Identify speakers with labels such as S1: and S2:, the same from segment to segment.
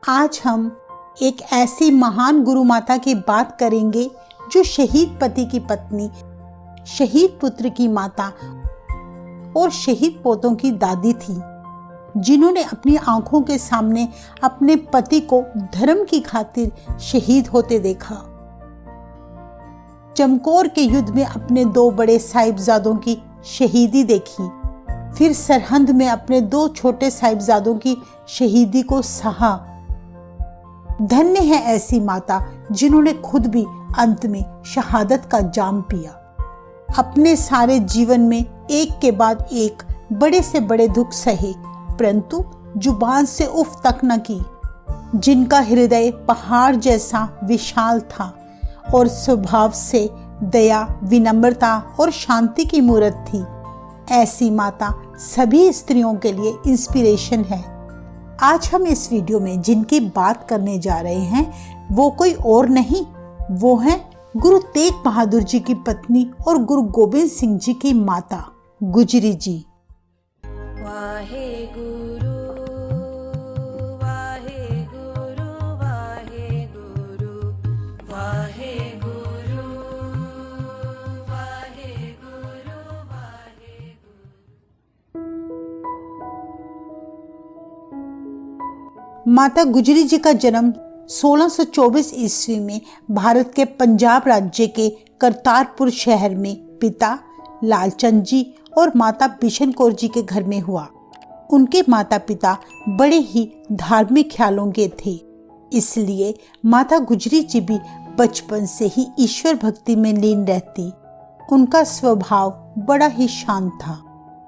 S1: आज हम एक ऐसी महान गुरु माता की बात करेंगे जो शहीद पति की पत्नी, शहीद पुत्र की माता और शहीद पोतों की दादी थी, जिन्होंने अपनी आंखों के सामने अपने पति को धर्म की खातिर शहीद होते देखा। चमकौर के युद्ध में अपने 2 बड़े साहिबजादों की शहीदी देखी, फिर सरहंद में अपने 2 छोटे साहिबजादों की शहीदी को सहा। धन्य है ऐसी माता जिन्होंने खुद भी अंत में शहादत का जाम पिया। अपने सारे जीवन में एक के बाद एक बड़े से बड़े दुख सहे, परंतु जुबान से उफ तक न की। जिनका हृदय पहाड़ जैसा विशाल था और स्वभाव से दया, विनम्रता और शांति की मूर्त थी, ऐसी माता सभी स्त्रियों के लिए इंस्पिरेशन है। आज हम इस वीडियो में जिनकी बात करने जा रहे हैं वो कोई और नहीं, वो हैं गुरु तेग बहादुर जी की पत्नी और गुरु गोबिंद सिंह जी की माता गुजरी जी। माता गुजरी जी का जन्म 1624 ईस्वी में भारत के पंजाब राज्य के करतारपुर शहर में पिता लालचंद जी और माता बिशन कौर जी के घर में हुआ। उनके माता पिता बड़े ही धार्मिक ख्यालों के थे, इसलिए माता गुजरी जी भी बचपन से ही ईश्वर भक्ति में लीन रहती। उनका स्वभाव बड़ा ही शांत था।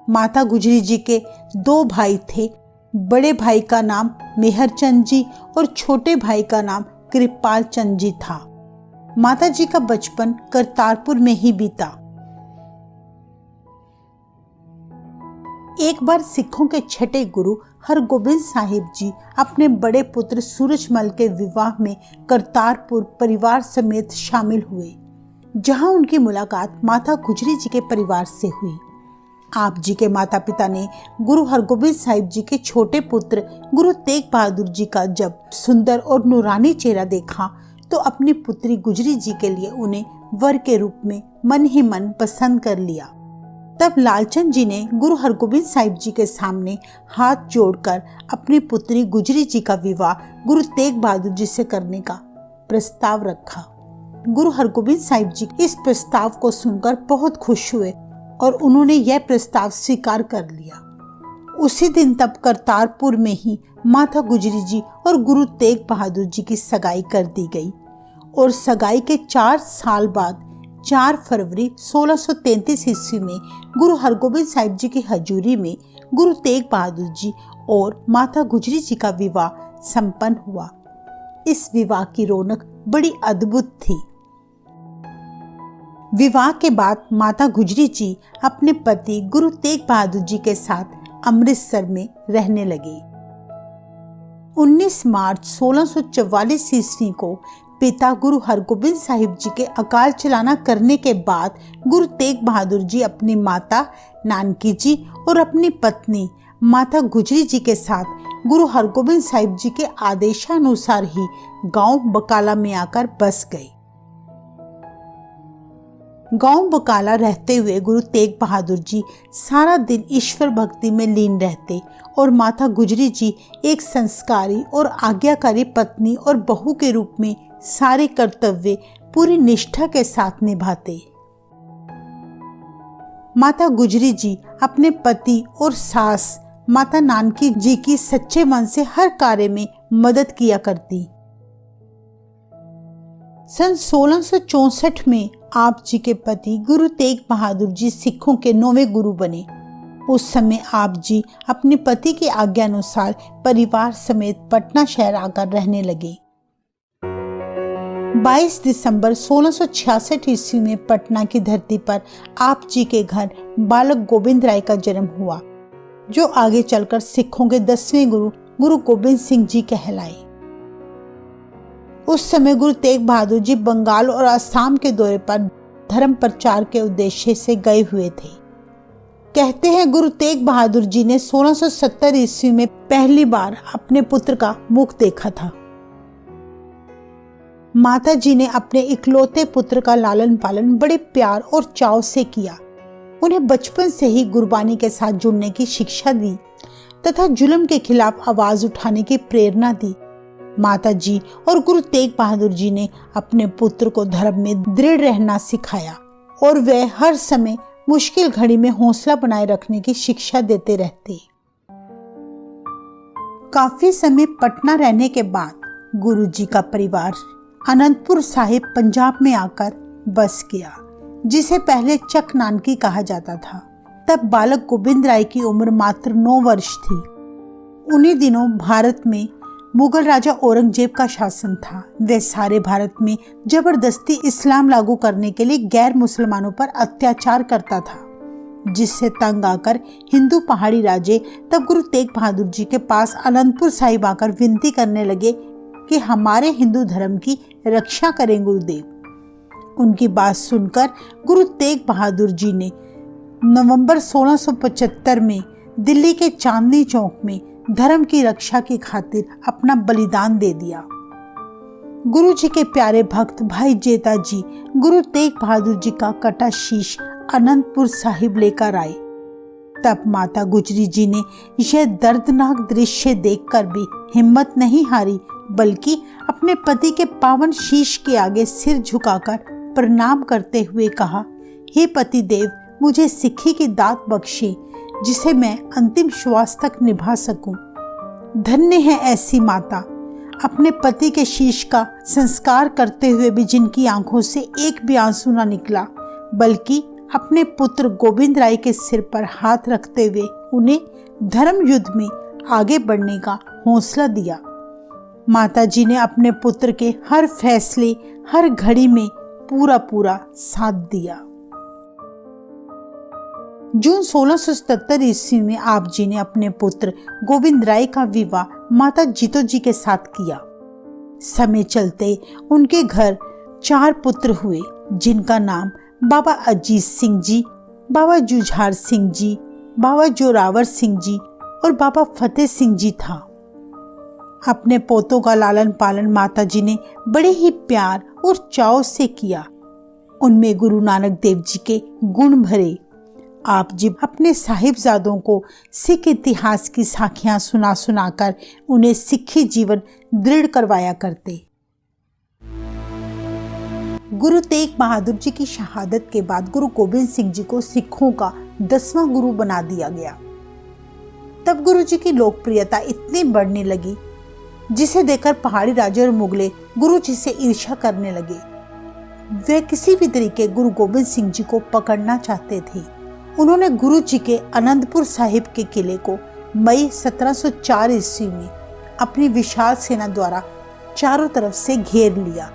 S1: माता गुजरी जी के 2 भाई थे। बड़े भाई का नाम मेहरचंद जी और छोटे भाई का नाम कृपाल चंद जी था। माता जी का बचपन करतारपुर में ही बीता। एक बार सिखों के छठे गुरु हरगोबिंद साहिब जी अपने बड़े पुत्र सूरजमल के विवाह में करतारपुर परिवार समेत शामिल हुए, जहां उनकी मुलाकात माता गुजरी जी के परिवार से हुई। आप जी के माता पिता ने गुरु हरगोबिंद साहिब जी के छोटे पुत्र गुरु तेग बहादुर जी का जब सुंदर और नूरानी चेहरा देखा तो अपनी पुत्री गुजरी जी के लिए उन्हें वर के रूप में मन ही मन पसंद कर लिया। तब लालचंद जी ने गुरु हरगोबिंद साहिब जी के सामने हाथ जोड़कर अपनी पुत्री गुजरी जी का विवाह गुरु तेग बहादुर जी से करने का प्रस्ताव रखा। गुरु हरगोबिंद साहिब जी इस प्रस्ताव को सुनकर बहुत खुश हुए और उन्होंने यह प्रस्ताव स्वीकार कर लिया। उसी दिन तब करतारपुर में ही माता गुजरी जी और गुरु तेग बहादुर जी की सगाई कर दी गई और सगाई के 4 साल बाद 4 फरवरी 1633 ईस्वी में गुरु हरगोबिंद साहिब जी की हजूरी में गुरु तेग बहादुर जी और माता गुजरी जी का विवाह संपन्न हुआ। इस विवाह की रौनक बड़ी अद्भुत थी। विवाह के बाद माता गुजरी जी अपने पति गुरु तेग बहादुर जी के साथ अमृतसर में रहने लगे। 19 मार्च 1644 ईस्वी को पिता गुरु हरगोबिंद साहिब जी के अकाल चलाना करने के बाद गुरु तेग बहादुर जी अपनी माता नानकी जी और अपनी पत्नी माता गुजरी जी के साथ गुरु हरगोबिंद साहिब जी के आदेशानुसार ही गांव बकाला में आकर बस गए। गांव बकाला रहते हुए गुरु तेग बहादुर जी सारा दिन ईश्वर भक्ति में लीन रहते और माता गुजरी जी एक संस्कारी और आज्ञाकारी पत्नी और बहू के रूप में सारे कर्तव्य पूरी निष्ठा के साथ निभाते। माता गुजरी जी अपने पति और सास माता नानकी जी की सच्चे मन से हर कार्य में मदद किया करती। सन 1664 में आप जी के पति गुरु तेग बहादुर जी सिखों के 9वें गुरु बने। उस समय आप जी अपने पति की आज्ञा अनुसार परिवार समेत पटना शहर आकर रहने लगे। 22 दिसंबर 1666 ईस्वी में पटना की धरती पर आप जी के घर बालक गोविंद राय का जन्म हुआ, जो आगे चलकर सिखों के 10वें गुरु गुरु गोबिंद सिंह जी कहलाए। उस समय गुरु तेग बहादुर जी बंगाल और असम के दौरे पर धर्म प्रचार के उद्देश्य से गए हुए थे। कहते हैं गुरु तेग बहादुर जी ने 1670 ईस्वी में पहली बार अपने पुत्र का मुख देखा था। माता जी ने अपने इकलौते पुत्र का लालन पालन बड़े प्यार और चाव से किया। उन्हें बचपन से ही गुरबानी के साथ जुड़ने की शिक्षा दी तथा जुल्म के खिलाफ आवाज उठाने की प्रेरणा दी। माता जी और गुरु तेग बहादुर जी ने अपने पुत्र को धर्म में दृढ़ रहना सिखाया और वे हर समय मुश्किल घड़ी में हौसला बनाए रखने की शिक्षा देते रहते। काफी समय पटना रहने के बाद गुरु जी का परिवार अनंतपुर साहिब पंजाब में आकर बस गया, जिसे पहले चक नानकी कहा जाता था। तब बालक गोविंद राय की उम्र मात्र 9 वर्ष थी। उन्हीं दिनों भारत में मुगल राजा औरंगजेब का शासन था। वे सारे भारत में जबरदस्ती इस्लाम लागू करने के लिए गैर मुसलमानों पर अत्याचार करता था, जिससे तंग आकर हिंदू पहाड़ी राजे तब गुरु तेग बहादुर जी के पास अनंतपुर साहिब आकर विनती करने लगे कि हमारे हिंदू धर्म की रक्षा करें गुरुदेव। उनकी बात सुनकर गुरु तेग बहादुर जी ने नवंबर 1675 में दिल्ली के चांदनी चौक में धर्म की रक्षा की खातिर अपना बलिदान दे दिया। गुरु जी के प्यारे भक्त भाई जेता जी गुरु तेग बहादुर जी का कटा शीश अनंतपुर साहिब लेकर आए। तब माता गुजरी जी ने यह दर्दनाक दृश्य देखकर भी हिम्मत नहीं हारी, बल्कि अपने पति के पावन शीश के आगे सिर झुकाकर प्रणाम करते हुए कहा, हे पति देव, मुझे सिक्खी की दात बख्शे जिसे मैं अंतिम श्वास तक निभा सकूं। धन्य है ऐसी माता, अपने पति के शीश का संस्कार करते हुए भी जिनकी आंखों से एक भी आंसू न निकला, बल्कि अपने पुत्र गोविंद राय के सिर पर हाथ रखते हुए उन्हें धर्म युद्ध में आगे बढ़ने का हौसला दिया। माता जी ने अपने पुत्र के हर फैसले, हर घड़ी में पूरा साथ दिया। जून 1677 ईस्वी में आप जी ने अपने पुत्र गोविंद राय का विवाह माता जीतो जी के साथ किया। समय चलते उनके घर 4 पुत्र हुए, जिनका नाम बाबा अजीत सिंह जी, बाबा जुझार सिंह जी, बाबा जोरावर सिंह जी और बाबा फतेह सिंह जी था। अपने पोतों का लालन पालन माता जी ने बड़े ही प्यार और चाव से किया। उनमें गुरु नानक देव जी के गुण भरे। आप जी अपने साहिबजादों को सिख इतिहास की साखियां सुना सुनाकर उन्हें सिक्खी जीवन दृढ़ करवाया करते। गुरु तेग बहादुर जी की शहादत के बाद गुरु गोबिंद सिंह जी को सिखों का 10वां गुरु बना दिया गया। तब गुरु जी की लोकप्रियता इतनी बढ़ने लगी, जिसे देखकर पहाड़ी राजे और मुगले गुरु जी से ईर्ष्या करने लगे। वे किसी भी तरीके गुरु गोबिंद सिंह जी को पकड़ना चाहते थे। उन्होंने गुरु जी के अनंतपुर साहिब के किले को मई 1704 ईस्वी में अपनी विशाल सेना द्वारा चारों तरफ से घेर लिया।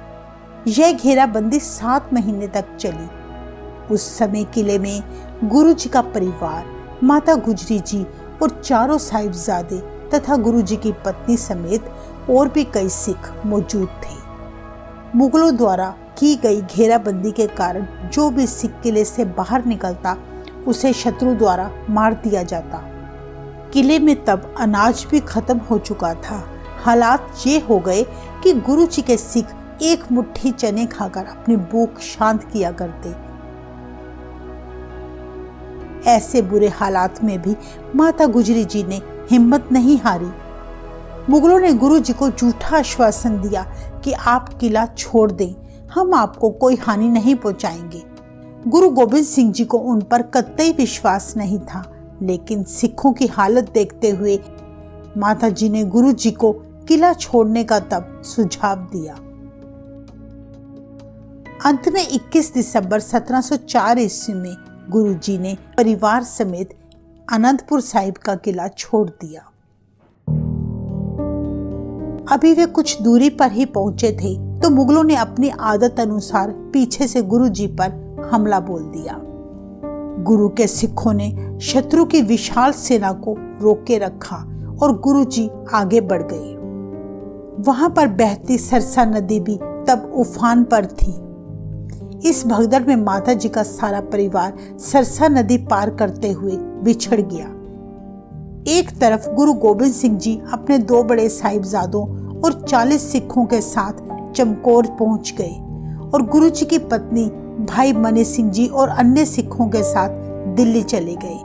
S1: यह घेराबंदी 7 महीने तक चली। उस समय किले में गुरु जी का परिवार, माता गुजरी जी और चारों साहिबजादे तथा गुरु जी की पत्नी समेत और भी कई सिख मौजूद थे। मुगलों द्वारा की गई घेराबंदी के कारण जो भी सिख किले से बाहर निकलता उसे शत्रु द्वारा मार दिया जाता। किले में तब अनाज भी खत्म हो चुका था। हालात ये हो गए कि गुरु जी के सिख एक मुट्ठी चने खाकर अपनी भूख शांत किया करते। ऐसे बुरे हालात में भी माता गुजरी जी ने हिम्मत नहीं हारी। मुगलों ने गुरु जी को झूठा आश्वासन दिया कि आप किला छोड़ दें, हम आपको कोई हानि नहीं पहुंचाएंगे। गुरु गोबिंद सिंह जी को उन पर कतई विश्वास नहीं था, लेकिन सिखों की हालत देखते हुए माता जी ने गुरु जी को किला छोड़ने का तब सुझाव दिया। अंत में 21 दिसंबर 1704 ईस्वी में गुरु जी ने परिवार समेत अनंतपुर साहिब का किला छोड़ दिया। अभी वे कुछ दूरी पर ही पहुंचे थे तो मुगलों ने अपनी आदत अनुसार पीछे से गुरु जी पर हमला बोल दिया। गुरु के सिखों ने शत्रु की विशाल सेना को रोके रखा और गुरु जी आगे बढ़ गए। वहां पर बहती सरसा नदी भी तब उफान पर थी। इस भगदड़ में माता जी का सारा परिवार सरसा नदी पार करते हुए बिछड़ गया। एक तरफ गुरु गोबिंद सिंह जी अपने 2 बड़े साहिबजादों और 40 सिखों के साथ चमकौर पहुंच गए और गुरु जी की पत्नी भाई मनी सिंह जी और अन्य सिखों के साथ दिल्ली चले गए।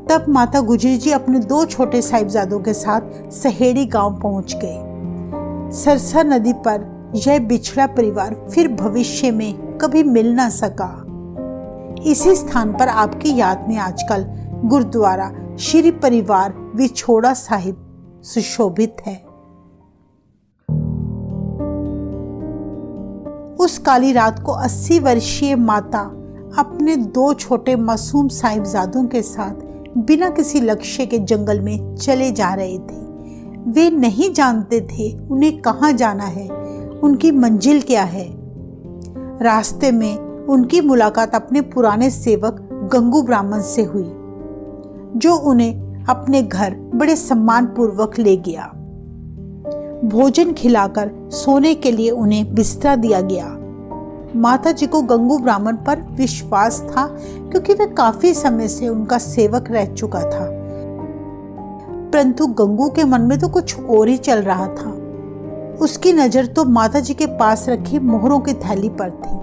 S1: तब माता गुजरी जी अपने 2 छोटे साहिबजादों के साथ सहेड़ी गांव पहुंच गए। सरसा नदी पर यह बिछड़ा परिवार फिर भविष्य में कभी मिल ना सका। इसी स्थान पर आपकी याद में आजकल गुरुद्वारा श्री परिवार विछोड़ा साहिब सुशोभित है। उस काली रात को 80 वर्षीय माता अपने 2 छोटे मासूम साहिबजादों के साथ बिना किसी लक्ष्य के जंगल में चले जा रहे थे। वे नहीं जानते थे उन्हें कहाँ जाना है, उनकी मंजिल क्या है। रास्ते में उनकी मुलाकात अपने पुराने सेवक गंगू ब्राह्मण से हुई, जो उन्हें अपने घर बड़े सम्मान पूर्वक ले गया। भोजन खिलाकर सोने के लिए उन्हें बिस्तरा दिया गया। माता जी को गंगू ब्राह्मण पर विश्वास था, क्योंकि वे काफी समय से उनका सेवक रह चुका था। परंतु गंगू के मन में तो कुछ और ही चल रहा था। उसकी नजर तो माता जी के पास रखी मोहरों की थैली पर थी।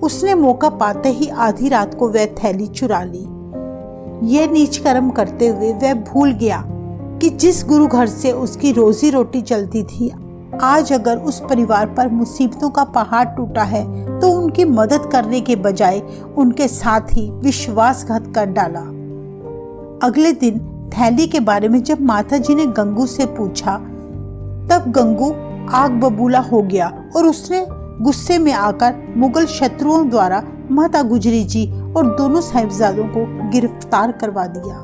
S1: उसने मौका पाते ही आधी रात को वह थैली चुरा ली। यह नीच कर्म करते हुए वह भूल गया कि जिस गुरु घर से उसकी रोजी रोटी चलती थी, आज अगर उस परिवार पर मुसीबतों का पहाड़ टूटा है तो उनकी मदद करने के बजाय उनके साथ ही विश्वासघात कर डाला। अगले दिन थैली के बारे में जब माता जी ने गंगू से पूछा, तब गंगू आग बबूला हो गया और उसने गुस्से में आकर मुगल शत्रुओं द्वारा माता गुजरी जी और दोनों साहिबजादों को गिरफ्तार करवा दिया।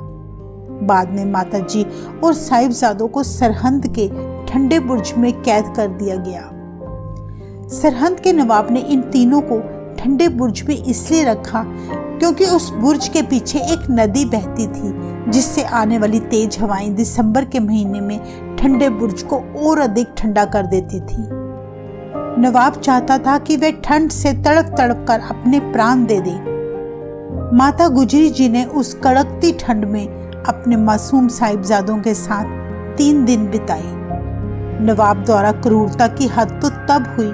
S1: बाद में माता जी और साहिबजादों को सरहंद के ठंडे बुर्ज में कैद कर दिया गया। सरहंद के नवाब ने इन तीनों को ठंडे बुर्ज में इसलिए रखा क्योंकि उस बुर्ज के पीछे एक नदी बहती थी, जिससे आने वाली तेज हवाएं दिसंबर के महीने में ठंडे बुर्ज को और अधिक ठंडा कर देती थी। नवाब चाहता था कि वे ठंड से तड़प तड़प कर अपने प्राण दे दे। माता गुजरी जी ने उस कड़कती ठंड में अपने मासूम साहिबजादों के साथ 3 दिन बिताए। नवाब द्वारा क्रूरता की हद तो तब हुई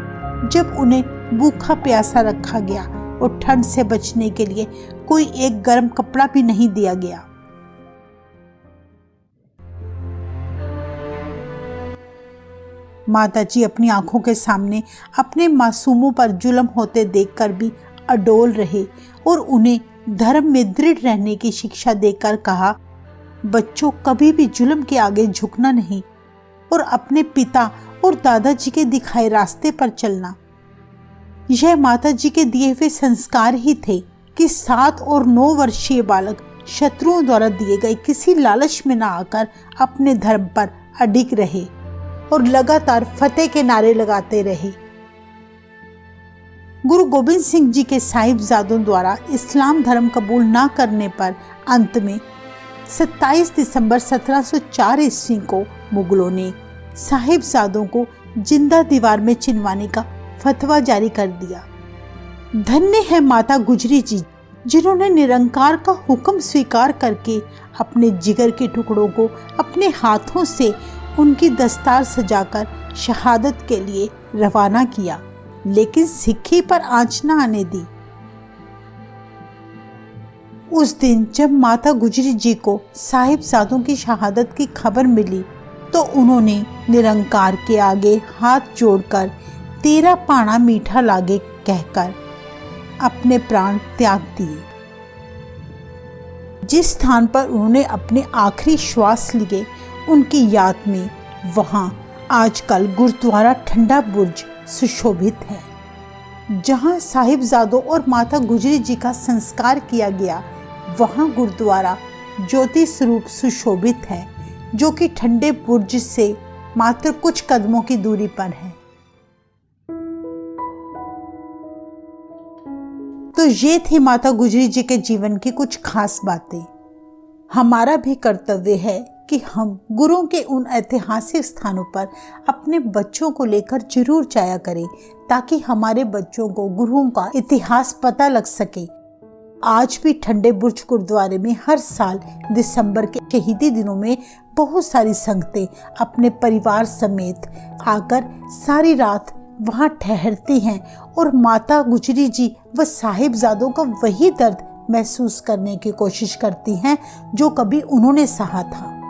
S1: जब उन्हें भूखा प्यासा रखा गया और ठंड से बचने के लिए कोई एक गर्म कपड़ा भी नहीं दिया गया। माता जी अपनी आंखों के सामने अपने मासूमों पर जुल्म होते देखकर भी अडोल रहे और उन्हें धर्म में दृढ़ रहने की शिक्षा देकर कहा, बच्चों कभी भी जुल्म के आगे झुकना नहीं और अपने पिता और दादाजी के दिखाए रास्ते पर चलना। यह माता जी के दिए हुए संस्कार ही थे कि 7 और 9 वर्षीय बालक शत्रुओं द्वारा दिए गए किसी लालच में न आकर अपने धर्म पर अडिग रहे और लगातार फतेह के नारे लगाते रहे। गुरु गोबिंद सिंह जी के साहिबजादों द्वारा इस्लाम धर्म कबूल न करने पर अंत में 27 दिसंबर 1704 ईस्वी को मुगलों ने साहिबजादों को जिंदा दीवार में चिनवाने का फतवा जारी कर दिया। धन्य है माता गुजरी जी, जिन्होंने निरंकार का हुक्म स्वीकार करके अपने जिगर के टुकड़ों को अपने हाथों से उनकी दस्तार सजाकर शहादत के लिए रवाना किया, लेकिन सिक्खी पर आंच न आने दी। उस दिन जब माता गुजरी जी को साहिबजादों की शहादत की खबर मिली तो उन्होंने निरंकार के आगे हाथ जोड़कर 13 पाना मीठा लागे कहकर अपने प्राण त्याग दिए। जिस स्थान पर उन्होंने अपने आखिरी श्वास लिए, उनकी याद में वहां आजकल गुरुद्वारा ठंडा बुर्ज सुशोभित है। जहां साहिबजादों और माता गुजरी जी का संस्कार किया गया, वहां गुरुद्वारा ज्योति स्वरूप सुशोभित है, जो कि ठंडे बुर्ज से मात्र कुछ कदमों की दूरी पर है। तो ये थी माता गुजरी जी के जीवन की कुछ खास बातें। हमारा भी कर्तव्य है कि हम गुरुओं के उन ऐतिहासिक स्थानों पर अपने बच्चों को लेकर जरूर जाया करें, ताकि हमारे बच्चों को गुरुओं का इतिहास पता लग सके। आज भी ठंडे बुर्ज गुरुद्वारे में हर साल दिसंबर के शहीदी दिनों में बहुत सारी संगतें अपने परिवार समेत आकर सारी रात वहां ठहरती हैं और माता गुजरी जी व साहिबजादों का वही दर्द महसूस करने की कोशिश करती हैं जो कभी उन्होंने सहा था।